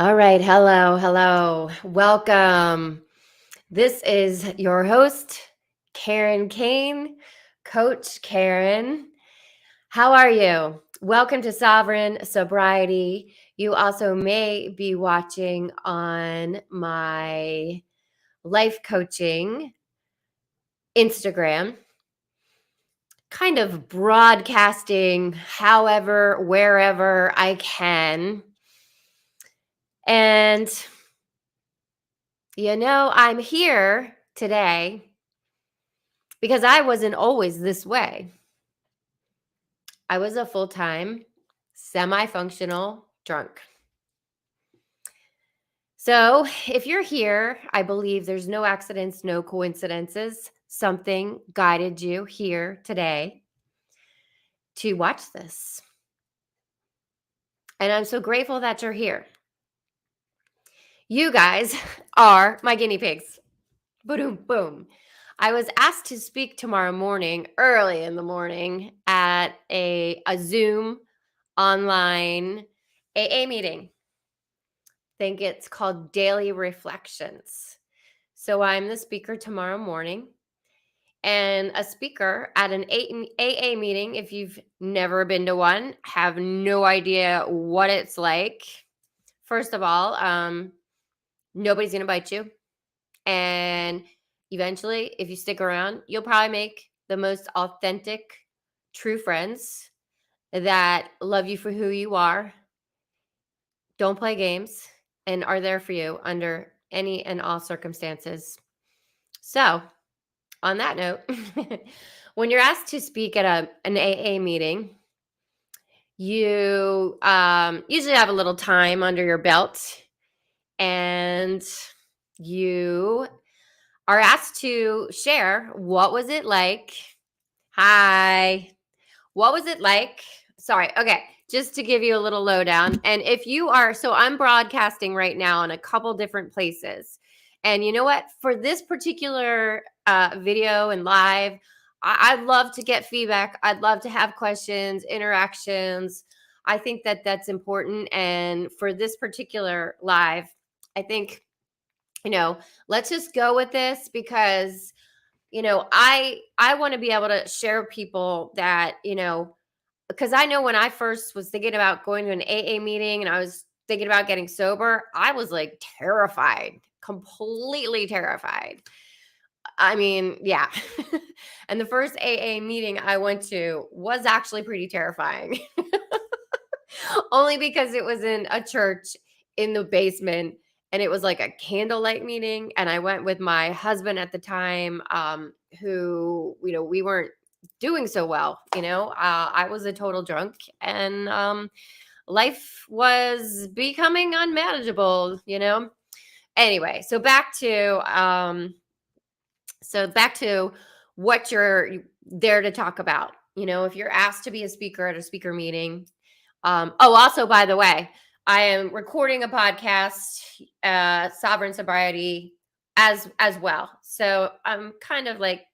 All right. Hello. Welcome. This is your host, Karen Kane, Coach Karen. How are you? Welcome to Sovereign Sobriety. You also may be watching on my life coaching Instagram, kind of broadcasting however, wherever I can. And I'm here today because I wasn't always this way. I was a full-time, semi-functional drunk. So if you're here, I believe there's no accidents, no coincidences. Something guided you here today to watch this. And I'm so grateful that you're here. You guys are my guinea pigs. Boom, boom. I was asked to speak tomorrow morning, early in the morning, at a Zoom online AA meeting. I think it's called Daily Reflections. So I'm the speaker tomorrow morning, and a speaker at an AA meeting. If you've never been to one, have no idea what it's like. First of all, nobody's going to bite you. And eventually, if you stick around, you'll probably make the most authentic, true friends that love you for who you are, don't play games, and are there for you under any and all circumstances. So, on that note, when you're asked to speak at an AA meeting, you usually have a little time under your belt, and you are asked to share what was it like. Hi. What was it like? Sorry. Okay. Just to give you a little lowdown. And if you are, so I'm broadcasting right now in a couple different places. And you know what? For this particular video and live, I'd love to get feedback. I'd love to have questions, interactions. I think that that's important. And for this particular live, I think, let's just go with this because I want to be able to share with people that, because I know when I first was thinking about going to an AA meeting and I was thinking about getting sober, I was like terrified, completely terrified. I mean, yeah. And the first AA meeting I went to was actually pretty terrifying, only because it was in a church in the basement, and it was like a candlelight meeting. And I went with my husband at the time, who, we weren't doing so well. I was a total drunk, and life was becoming unmanageable. Anyway, so back to what you're there to talk about. If you're asked to be a speaker at a speaker meeting. Also, by the way, I am recording a podcast, Sovereign Sobriety, as well. So I'm kind of like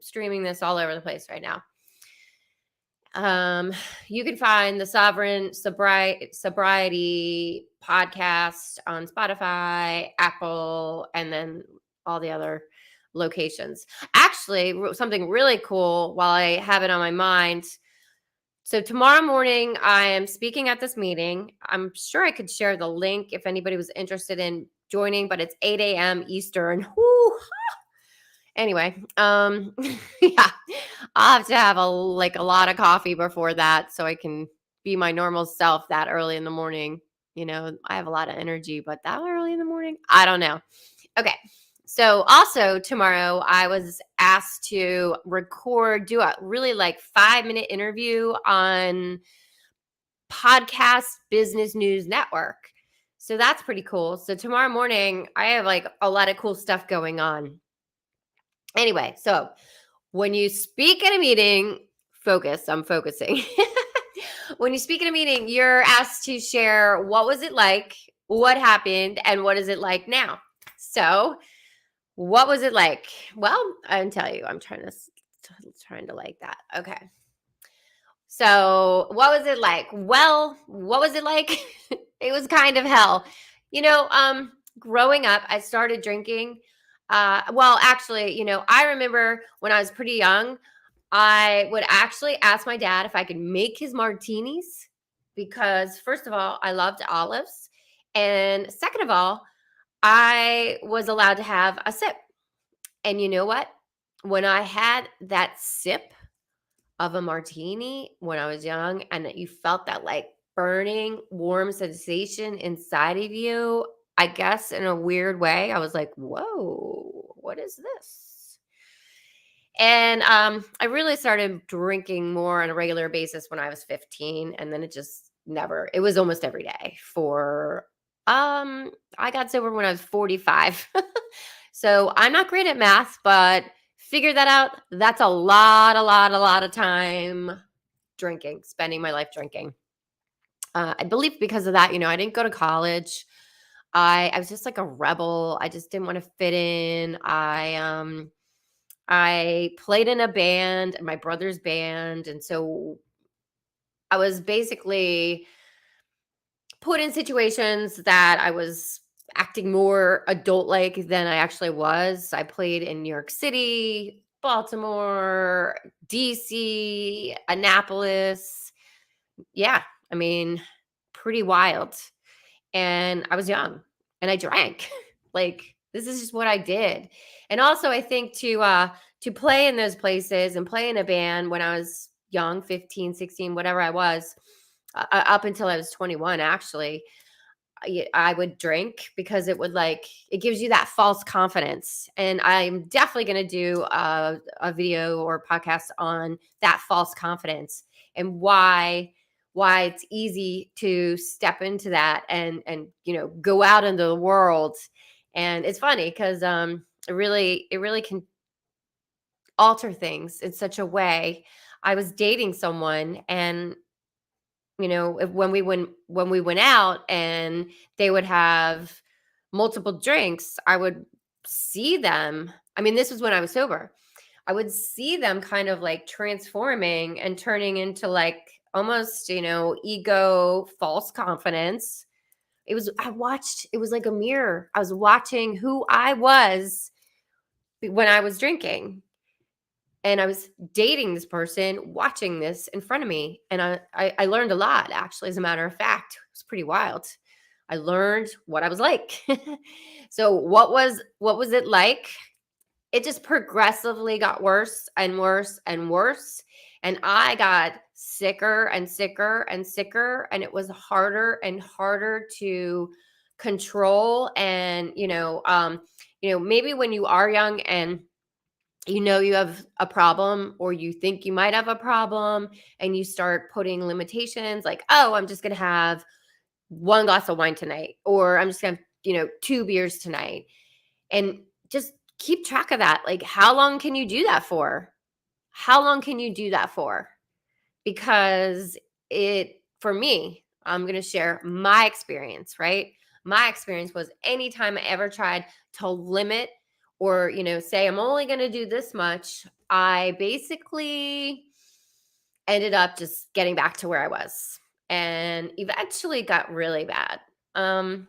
streaming this all over the place right now. You can find the Sovereign Sobriety podcast on Spotify, Apple, and then all the other locations. Actually, something really cool while I have it on my mind. So tomorrow morning, I am speaking at this meeting. I'm sure I could share the link if anybody was interested in joining, but it's 8 a.m. Eastern. Woo! Anyway, yeah, I'll have to have a lot of coffee before that so I can be my normal self that early in the morning. I have a lot of energy, but that early in the morning, I don't know. Okay. So also tomorrow I was asked to do a really 5-minute interview on Podcast Business News Network. So that's pretty cool. So tomorrow morning I have a lot of cool stuff going on. Anyway, so when you speak at a meeting, I'm focusing. When you speak at a meeting, you're asked to share what was it like, what happened, and what is it like now. So what was it like? Well, I can tell you. I'm trying to like that. Okay. So what was it like? Well, what was it like? It was kind of hell. You know, growing up, I started drinking. Well, actually, I remember when I was pretty young, I would actually ask my dad if I could make his martinis because, first of all, I loved olives. And second of all, I was allowed to have a sip. And you know what? When I had that sip of a martini when I was young and that you felt that like burning, warm sensation inside of you, I guess in a weird way, I was like, whoa, what is this? And I really started drinking more on a regular basis when I was 15. And then it just never, it was almost every day for, I got sober when I was 45. So I'm not great at math, but figure that out. That's a lot of time drinking, spending my life drinking. I believe because of that, I didn't go to college. I was just like a rebel. I just didn't want to fit in. I played in a band, my brother's band, and so I was basically put in situations that I was acting more adult like than I actually was. I played in New York City, Baltimore, DC, Annapolis. Yeah, I mean, pretty wild. And I was young and I drank. Like this is just what I did. And also I think to play in those places and play in a band when I was young, 15, 16, whatever I was, up until I was 21 actually, I would drink because it would like it gives you that false confidence. And I'm definitely going to do a video or podcast on that false confidence and why it's easy to step into that and go out into the world. And it's funny because it really can alter things in such a way. I was dating someone and when we went out and they would have multiple drinks, I would see them. I mean, this was when I was sober. I would see them kind of like transforming and turning into like almost, ego, false confidence. It was like a mirror. I was watching who I was when I was drinking. And I was dating this person, watching this in front of me. And I learned a lot, actually, as a matter of fact. It was pretty wild. I learned what I was like. So what was it like? It just progressively got worse and worse and worse. And I got sicker and sicker and sicker. And it was harder and harder to control. And, maybe when you are young and you have a problem or you think you might have a problem and you start putting limitations like, oh, I'm just going to have one glass of wine tonight, or I'm just going to, two beers tonight. And just keep track of that. Like, how long can you do that for? How long can you do that for? Because for me, I'm going to share my experience, right? My experience was anytime I ever tried to limit or, say I'm only going to do this much, I basically ended up just getting back to where I was and eventually got really bad. Um,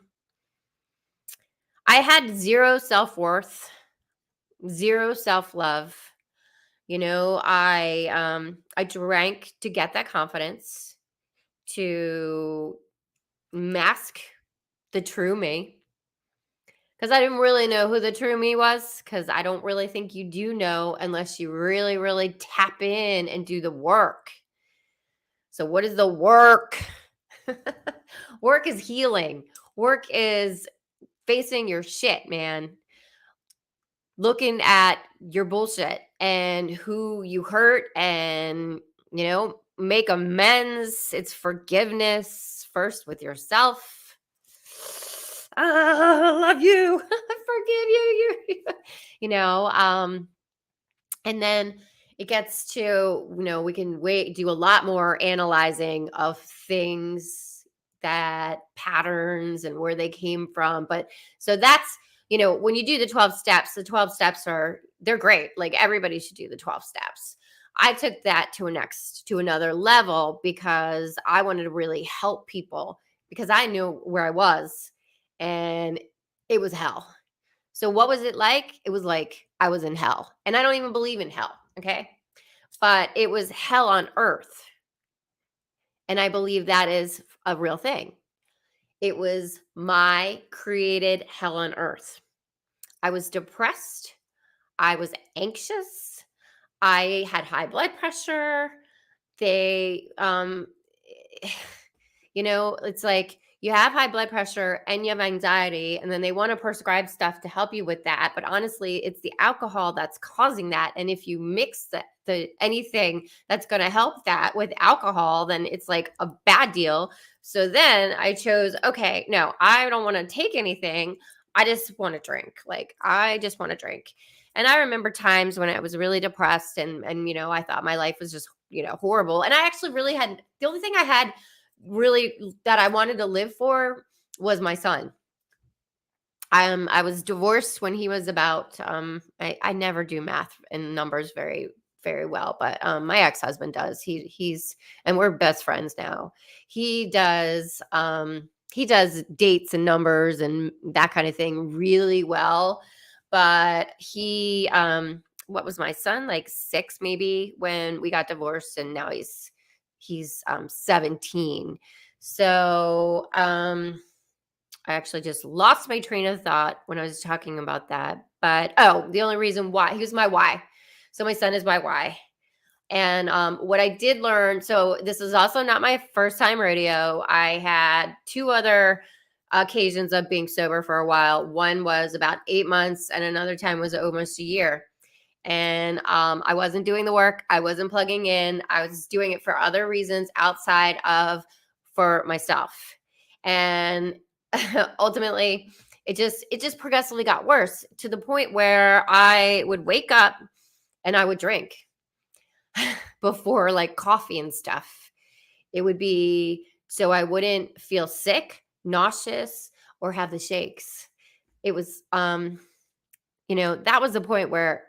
I had zero self-worth, zero self-love. I drank to get that confidence, to mask the true me, because I didn't really know who the true me was, because I don't really think you do know unless you really, really tap in and do the work. So what is the work? Work is healing. Work is facing your shit, man. Looking at your bullshit and who you hurt and, make amends. It's forgiveness first with yourself. I love you. I forgive you. And then it gets to, we can do a lot more analyzing of things, that patterns and where they came from. But so that's, when you do the 12 steps, they're great. Like everybody should do the 12 steps. I took that to another level because I wanted to really help people because I knew where I was and it was hell. So what was it like? It was like I was in hell. And I don't even believe in hell, okay? But it was hell on earth. And I believe that is a real thing. It was my created hell on earth. I was depressed. I was anxious. I had high blood pressure. They, it's like you have high blood pressure and you have anxiety, and then they want to prescribe stuff to help you with that. But honestly, it's the alcohol that's causing that. And if you mix the anything that's going to help that with alcohol, then it's like a bad deal. So then I chose, okay, no, I don't want to take anything. I just want to drink. Like, I just want to drink. And I remember times when I was really depressed and I thought my life was just, horrible. And I actually really had the only thing I had really that I wanted to live for was my son. I was divorced when he was about I never do math and numbers very very well, but my ex-husband does. He's and we're best friends now. He does dates and numbers and that kind of thing really well. But what was my son, like 6 maybe when we got divorced, and now he's 17. So I actually just lost my train of thought when I was talking about that. But the only reason why he was my why. So my son is my why. And what I did learn, so this is also not my first time rodeo. I had 2 other occasions of being sober for a while. One was about 8 months, and another time was almost a year. And I wasn't doing the work. I wasn't plugging in. I was doing it for other reasons outside of for myself. And ultimately, it just progressively got worse to the point where I would wake up and I would drink before like coffee and stuff. It would be so I wouldn't feel sick, nauseous, or have the shakes. It was that was the point where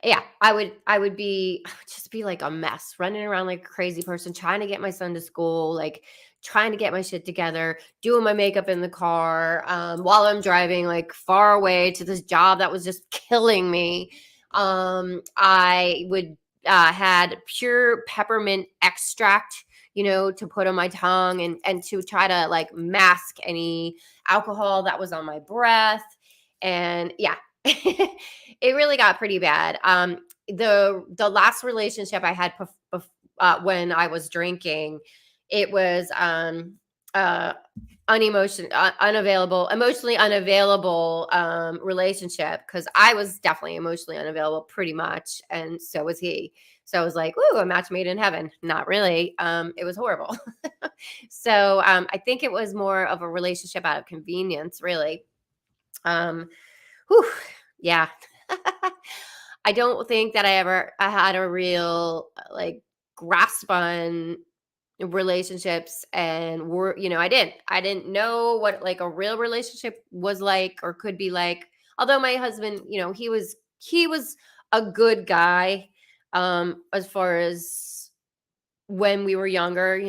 yeah, I would be just be like a mess, running around like a crazy person, trying to get my son to school, like trying to get my shit together, doing my makeup in the car, while I'm driving like far away to this job that was just killing me. I would had pure peppermint extract, to put on my tongue and to try to like mask any alcohol that was on my breath. And yeah, it really got pretty bad. The last relationship I had when I was drinking, it was uh emotionally unavailable relationship, because I was definitely emotionally unavailable pretty much, and so was he. So I was like, "Ooh, a match made in heaven." Not really. It was horrible. So I think it was more of a relationship out of convenience, really. Um, Whew, yeah. I don't think that I had a real like grasp on relationships, and I didn't know what like a real relationship was like or could be like. Although my husband, he was a good guy as far as when we were younger,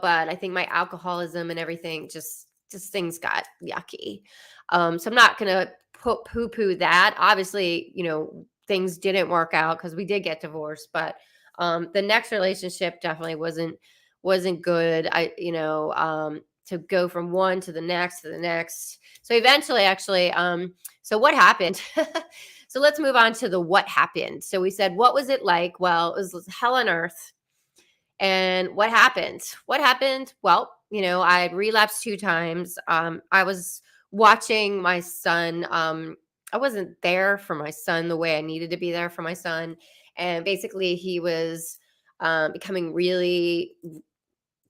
but I think my alcoholism and everything just things got yucky. So I'm not gonna poo poo that. Obviously, things didn't work out because we did get divorced, but the next relationship definitely wasn't good. To go from one to the next to the next. So eventually, actually, so what happened? So let's move on to the what happened. So we said, what was it like? Well, it was hell on earth. And what happened? What happened? Well, I had relapsed 2 times. I was watching my son. I wasn't there for my son the way I needed to be there for my son. And basically, he was becoming really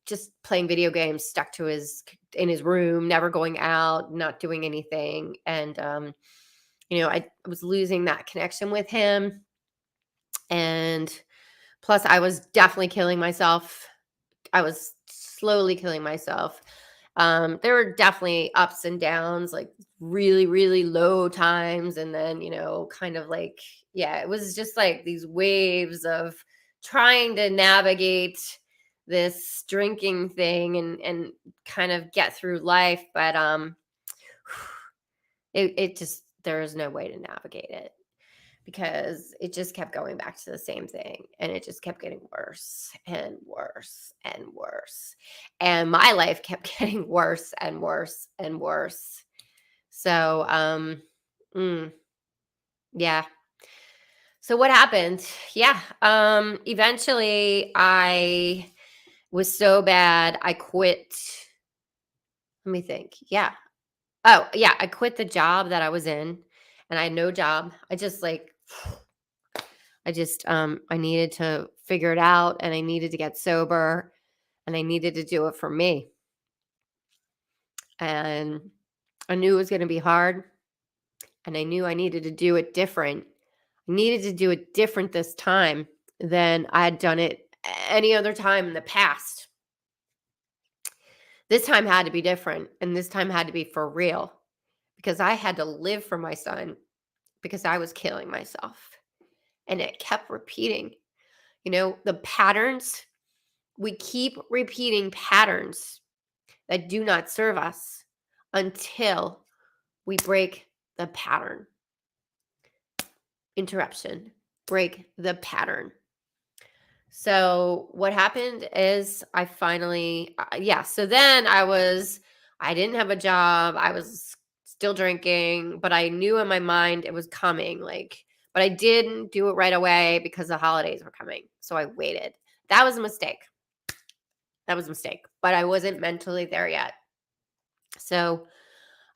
just playing video games, stuck to in his room, never going out, not doing anything. And I was losing that connection with him. And plus, I was definitely killing myself. I was slowly killing myself. There were definitely ups and downs, like really, really low times. And then, kind of like, yeah, it was just like these waves of trying to navigate this drinking thing and kind of get through life. But it just, there is no way to navigate it because it just kept going back to the same thing and it just kept getting worse and worse and worse. And my life kept getting worse and worse and worse. So, mm, yeah. So what happened? Yeah. Eventually I was so bad, I quit. Let me think. Yeah. Oh, yeah, I quit the job that I was in and I had no job. I just like I needed to figure it out and I needed to get sober and I needed to do it for me. And I knew it was going to be hard and I knew I needed to do it different. I needed to do it different this time than I had done it any other time in the past. This time had to be different and this time had to be for real because I had to live for my son because I was killing myself. And it kept repeating. The patterns, we keep repeating patterns that do not serve us until we break the pattern. Interruption, break the pattern. So what happened is I finally, yeah. So then I didn't have a job. I was still drinking, but I knew in my mind it was coming. But I didn't do it right away because the holidays were coming. So I waited. That was a mistake. That was a mistake. But I wasn't mentally there yet. So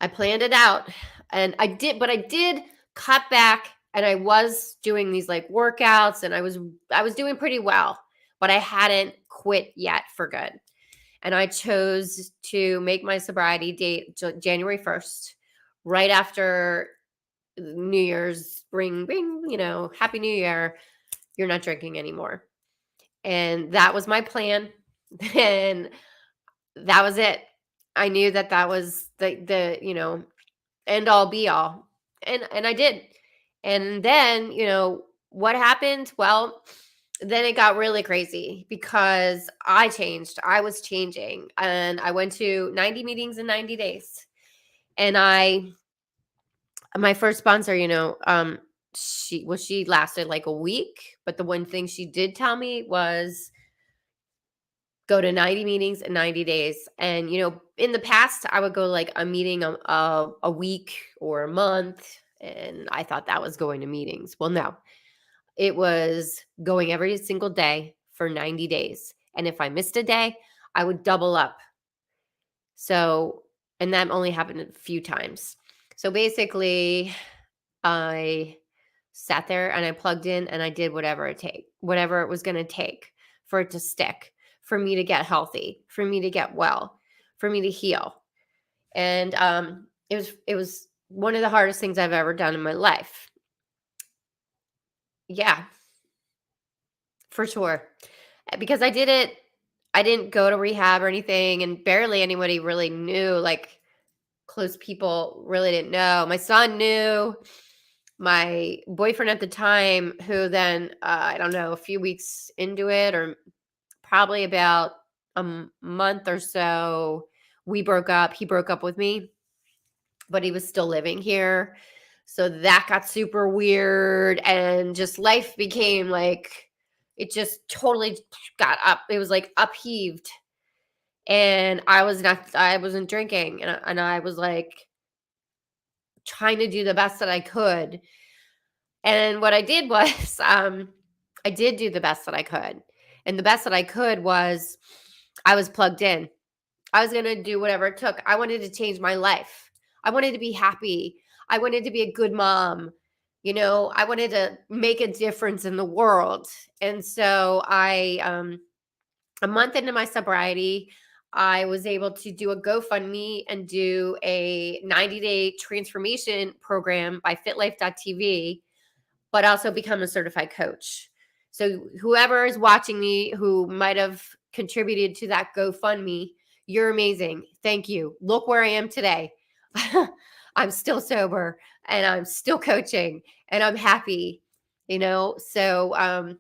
I planned it out and I did cut back and I was doing these like workouts and I was doing pretty well, but I hadn't quit yet for good. And I chose to make my sobriety date January 1st, right after New Year's, ring, Happy New Year. You're not drinking anymore. And that was my plan. And that was it. I knew that was the end all be all. And I did. And then, what happened? Well, then it got really crazy because I changed. I was changing and I went to 90 meetings in 90 days. And my first sponsor, she lasted like a week, but the one thing she did tell me was go to 90 meetings in 90 days. And, in the past, I would go like a meeting a week or a month. And I thought that was going to meetings. Well, no, it was going every single day for 90 days. And if I missed a day, I would double up. So, and that only happened a few times. So basically, I sat there and I plugged in and I did whatever it was going to take for it to stick, for me to get healthy, for me to get well, for me to heal. And it was one of the hardest things I've ever done in my life. Yeah, for sure. Because I didn't go to rehab or anything and barely anybody really knew, like close people really didn't know. My son knew. My boyfriend at the time, who then, I don't know, a few weeks into it or probably about a month or so, we broke up. He broke up with me, but he was still living here. So that got super weird and just life became like, it just totally got up. It was like upheaved. And I wasn't drinking and I was like trying to do the best that I could. And what I did was, I did do the best that I could. And the best that I could was I was plugged in. I was going to do whatever it took. I wanted to change my life. I wanted to be happy. I wanted to be a good mom. I wanted to make a difference in the world. And so a month into my sobriety, I was able to do a GoFundMe and do a 90-day transformation program by fitlife.tv, but also become a certified coach. So whoever is watching me who might have contributed to that GoFundMe, you're amazing. Thank you. Look where I am today. I'm still sober and I'm still coaching and I'm happy, So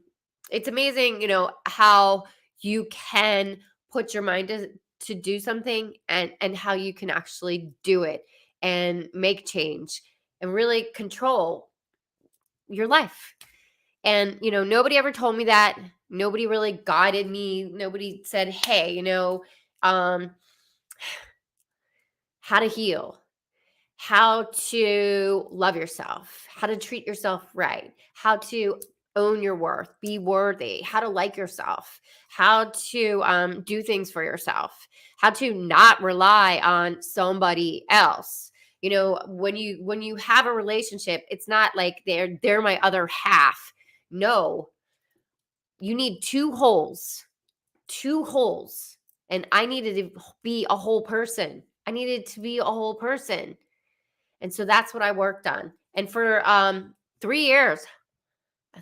it's amazing, how you can put your mind to do something and how you can actually do it and make change and really control your life. And, nobody ever told me that. Nobody really guided me. Nobody said, hey, um, how to heal, how to love yourself, how to treat yourself right, how to own your worth, be worthy, how to like yourself, how to do things for yourself, how to not rely on somebody else. When you have a relationship, it's not like they're my other half. No, you need two holes, and I needed to be a whole person. I needed to be a whole person. And so that's what I worked on. And for 3 years,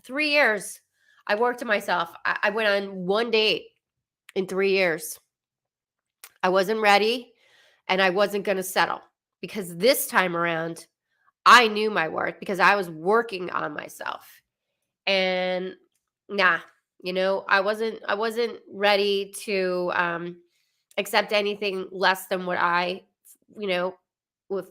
3 years, I worked on myself. I went on one date in 3 years. I wasn't ready, and I wasn't going to settle, because this time around, I knew my worth because I was working on myself. And nah, I wasn't ready to accept anything less than what I, you know,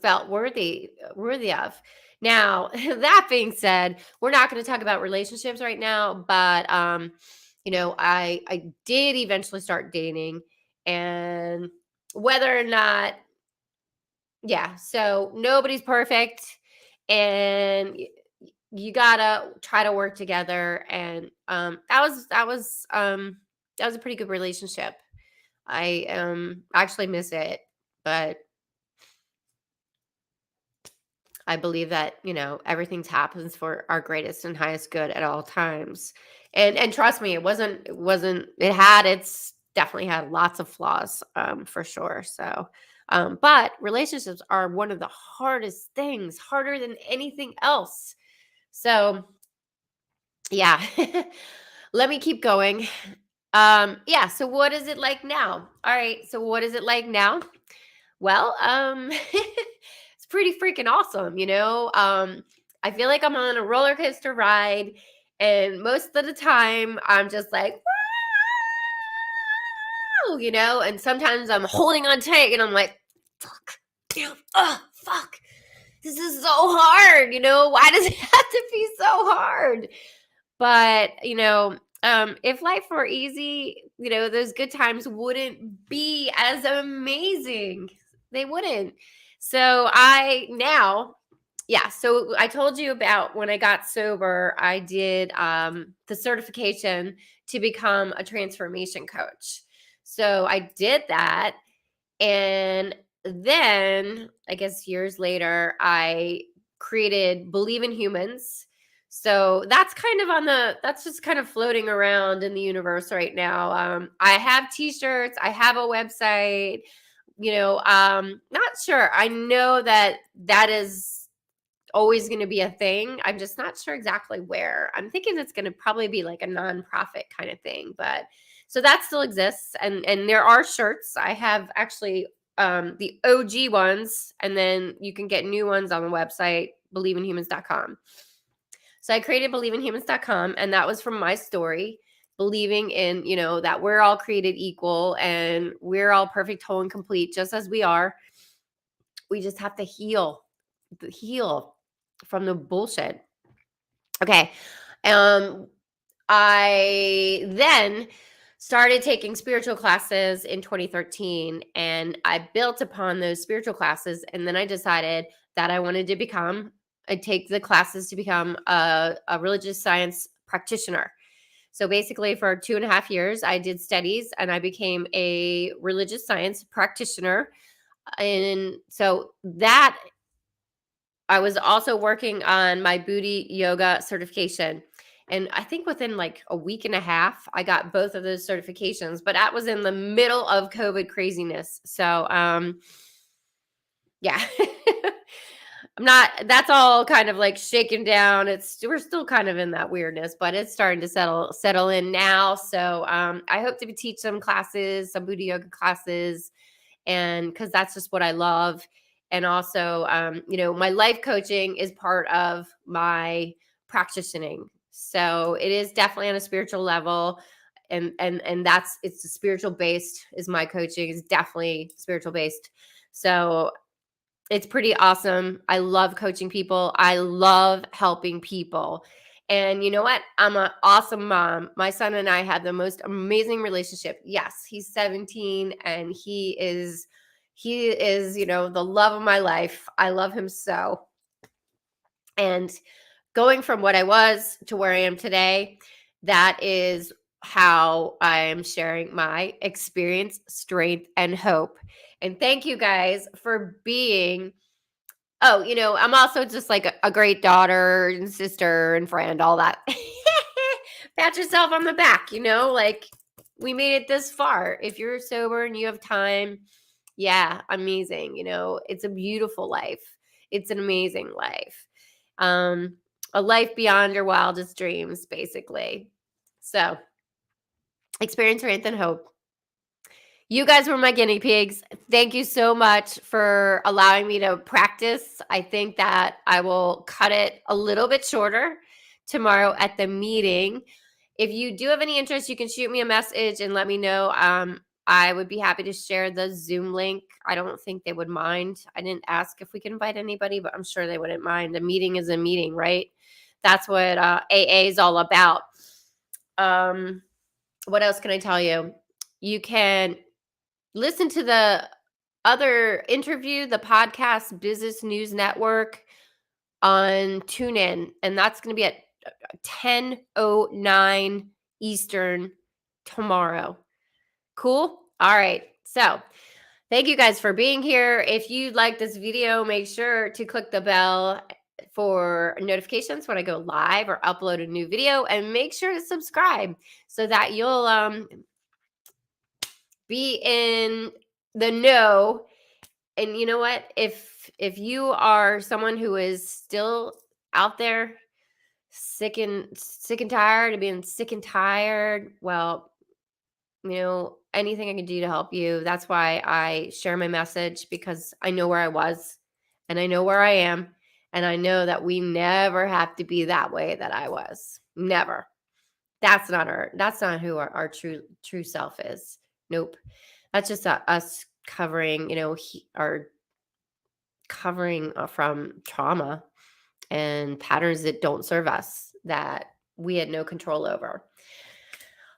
felt worthy of. Now, that being said, we're not going to talk about relationships right now, but I did eventually start dating, and whether or not, yeah, so nobody's perfect, and you gotta try to work together. And that was a pretty good relationship. I actually miss it, but I believe that, everything happens for our greatest and highest good at all times. And trust me, it's definitely had lots of flaws, for sure. So but relationships are one of the hardest things, harder than anything else. So yeah. Let me keep going. Yeah, so what is it like now? All right, so what is it like now? Well, it's pretty freaking awesome, I feel like I'm on a roller coaster ride, and most of the time I'm just like, wow, and sometimes I'm holding on tight and I'm like, fuck, damn, fuck. This is so hard, why does it have to be so hard? But, if life were easy, those good times wouldn't be as amazing. They wouldn't. So so I told you about when I got sober, I did the certification to become a transformation coach. So I did that. And then, I guess years later, I created Believe in Humans. So that's just kind of floating around in the universe right now. I have t-shirts, I have a website, not sure. I know that is always going to be a thing. I'm just not sure exactly where. I'm thinking it's going to probably be like a nonprofit kind of thing, but so that still exists, and there are shirts. I have actually the OG ones, and then you can get new ones on the website believeinhumans.com. So I created believeinhumans.com, and that was from my story, believing in, that we're all created equal and we're all perfect, whole, and complete just as we are. We just have to heal from the bullshit. Okay. I then started taking spiritual classes in 2013, and I built upon those spiritual classes, and then I decided that I wanted to take the classes to become a religious science practitioner. So basically, for 2.5 years, I did studies and I became a religious science practitioner. And so that I was also working on my booty yoga certification. And I think within like a week and a half, I got both of those certifications, but that was in the middle of COVID craziness. So, yeah, that's all kind of like shaken down. We're still kind of in that weirdness, but it's starting to settle in now. So, I hope to teach some classes, some booty yoga classes, and because that's just what I love. And also, my life coaching is part of my practicing. So it is definitely on a spiritual level. And it's spiritual based. Is my coaching is definitely spiritual based. So It's pretty awesome. I love coaching people. I love helping people. And you know what? I'm an awesome mom. My son and I have the most amazing relationship. Yes, he's 17 and he is, the love of my life. I love him so. And going from what I was to where I am today, that is how I am sharing my experience, strength, and hope. And thank you guys for being. Oh, I'm also just like a great daughter and sister and friend, all that. Pat yourself on the back, like we made it this far. If you're sober and you have time, yeah, amazing. It's a beautiful life. It's an amazing life. Um, a life beyond your wildest dreams, basically. So, experience, strength, and hope. You guys were my guinea pigs. Thank you so much for allowing me to practice. I think that I will cut it a little bit shorter tomorrow at the meeting. If you do have any interest, you can shoot me a message and let me know. I would be happy to share the Zoom link. I don't think they would mind. I didn't ask if we can invite anybody, but I'm sure they wouldn't mind. A meeting is a meeting, right? That's what AA is all about. What else can I tell you? You can listen to the other interview, the podcast Business News Network on TuneIn, and that's going to be at 10:09 Eastern tomorrow. Cool? All right. So, thank you guys for being here. If you like this video, make sure to click the bell for notifications when I go live or upload a new video, and make sure to subscribe so that you'll be in the know. And you know what? If you are someone who is still out there sick and tired of being sick and tired, well, anything I can do to help you. That's why I share my message, because I know where I was and I know where I am, and I know that we never have to be that way that I was. Never. That's not who our true self is. Nope. That's just us covering, our covering from trauma and patterns that don't serve us, that we had no control over.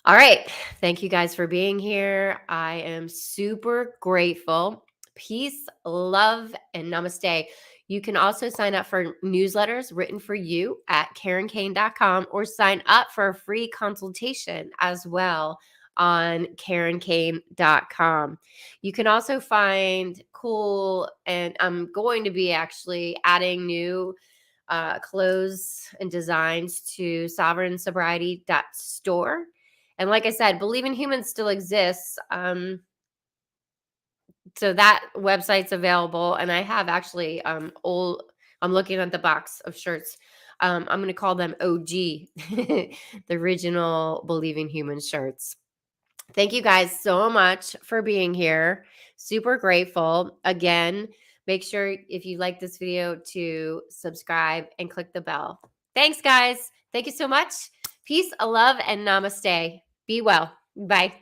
All right. Thank you guys for being here. I am super grateful. Peace, love, and namaste. You can also sign up for newsletters written for you at KarenKane.com, or sign up for a free consultation as well on KarenKane.com. You can also find cool, and I'm going to be actually adding new clothes and designs to sovereignsobriety.store. And like I said, Believe in Humans still exists. So that website's available. And I have actually I'm looking at the box of shirts. I'm going to call them OG, the original Believe in Humans shirts. Thank you guys so much for being here. Super grateful. Again, make sure if you like this video to subscribe and click the bell. Thanks, guys. Thank you so much. Peace, love, and namaste. Be well. Bye.